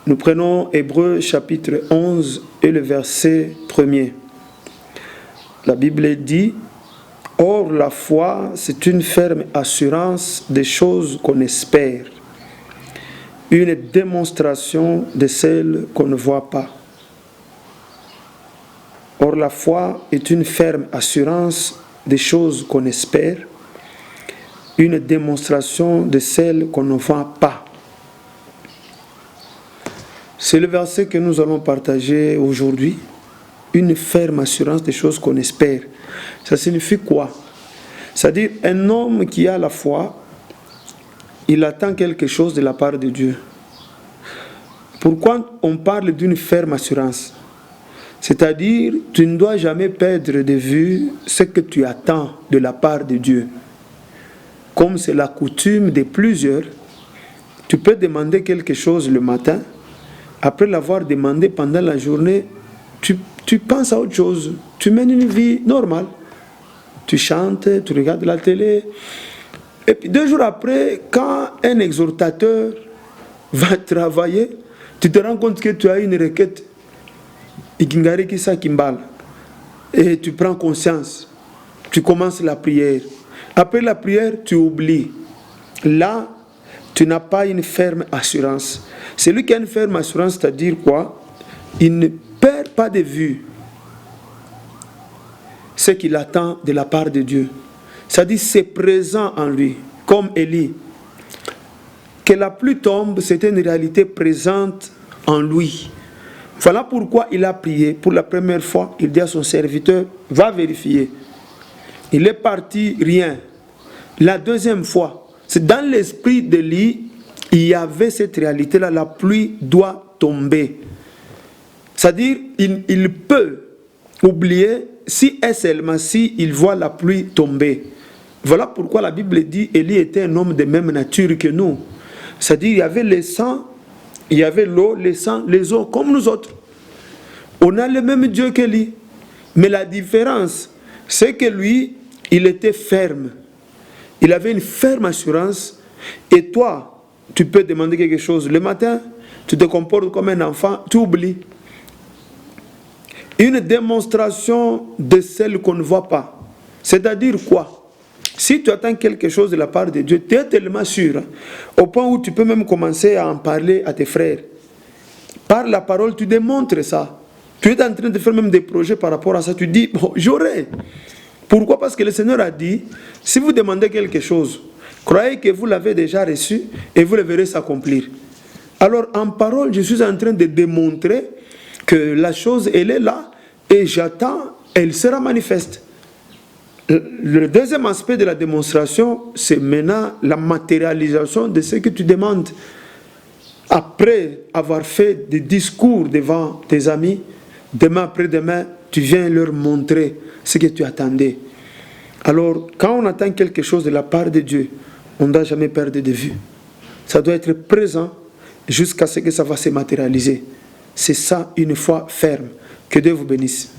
Nous prenons Hébreux chapitre 11 et le verset 1er. La Bible dit: « Or la foi, c'est une ferme assurance des choses qu'on espère, une démonstration de celles qu'on ne voit pas. » Or la foi est une ferme assurance des choses qu'on espère, une démonstration de celles qu'on ne voit pas. C'est le verset que nous allons partager aujourd'hui. Une ferme assurance des choses qu'on espère. Ça signifie quoi? C'est-à-dire, un homme qui a la foi, il attend quelque chose de la part de Dieu. Pourquoi on parle d'une ferme assurance? C'est-à-dire, tu ne dois jamais perdre de vue ce que tu attends de la part de Dieu. Comme c'est la coutume de plusieurs, tu peux demander quelque chose le matin. Après l'avoir demandé pendant la journée, tu penses à autre chose. Tu mènes une vie normale. Tu chantes, tu regardes la télé. Et puis 2 jours après, quand un exhortateur va travailler, tu te rends compte que tu as une requête. Et tu prends conscience. Tu commences la prière. Après la prière, tu oublies. Là, tu n'as pas une ferme assurance. Celui qui a une ferme assurance, c'est-à-dire quoi? Il ne perd pas de vue ce qu'il attend de la part de Dieu. C'est-à-dire c'est présent en lui, comme Élie. Que la pluie tombe, c'était une réalité présente en lui. Voilà pourquoi il a prié. Pour la première fois, il dit à son serviteur, va vérifier. Il est parti, rien. La deuxième fois, c'est dans l'esprit d'Élie, il y avait cette réalité-là, la pluie doit tomber. C'est-à-dire, il peut oublier si et seulement si il voit la pluie tomber. Voilà pourquoi la Bible dit Élie était un homme de même nature que nous. C'est-à-dire, il y avait le sang, il y avait l'eau, le sang, les eaux, comme nous autres. On a le même Dieu qu'Élie. Mais la différence, c'est que lui, il était ferme. Il avait une ferme assurance. Et toi, tu peux demander quelque chose le matin, tu te comportes comme un enfant, tu oublies. Une démonstration de celle qu'on ne voit pas. C'est-à-dire quoi? Si tu attends quelque chose de la part de Dieu, tu es tellement sûr, au point où tu peux même commencer à en parler à tes frères. Par la parole, tu démontres ça. Tu es en train de faire même des projets par rapport à ça. Tu dis, bon, j'aurai. Pourquoi? Parce que le Seigneur a dit, si vous demandez quelque chose, croyez que vous l'avez déjà reçu et vous le verrez s'accomplir. Alors, en parole, je suis en train de démontrer que la chose, elle est là et j'attends, elle sera manifeste. Le deuxième aspect de la démonstration, c'est maintenant la matérialisation de ce que tu demandes. Après avoir fait des discours devant tes amis, demain après-demain, tu viens leur montrer ce que tu attendais. Alors, quand on attend quelque chose de la part de Dieu, on ne doit jamais perdre de vue. Ça doit être présent jusqu'à ce que ça va se matérialiser. C'est ça une foi ferme. Que Dieu vous bénisse.